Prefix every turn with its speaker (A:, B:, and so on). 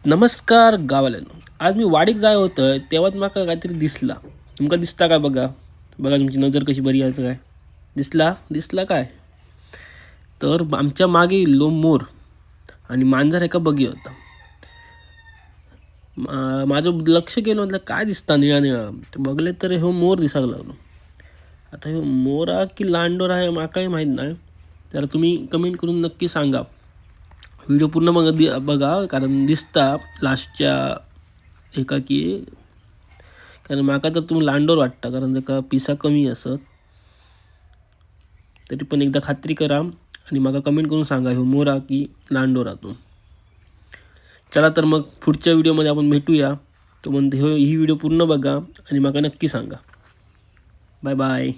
A: नमस्कार गावाल्यानो. आज मी वाडीक जाय होतं तेव्हाच माका काहीतरी दिसला. तुमका दिसता काय बघा. बघा तुमची नजर कशी बरी आहे काय. दिसला दिसला काय. तर आमच्या मागे इल्लो मोर आणि मांजर एका बगी होता. माझं लक्ष गेलं म्हटलं काय दिसता निळा निळा. तर बघले तर हो मोर दिसायला लागलो. आता ह्यो मोर हा की लांडोर आहे माकाही माहीत नाही. तर तुम्ही कमेंट करून नक्की सांगा. व्हिडिओ पूर्ण बघा कारण दिसता लास्टच्या एका की कारण माका तर तुम्ही लांडोर वाटता कारण त्याका पिसा कमी असत. तरी पण एकदा खात्री करा आणि माका कमेंट करून सांगा ह्यो मोरा की लांडोरा तो. चला तर मग पुढच्या व्हिडिओमध्ये आपण भेटूया. तो म्हणते ही व्हिडिओ पूर्ण बघा आणि माका नक्की सांगा. Bye bye.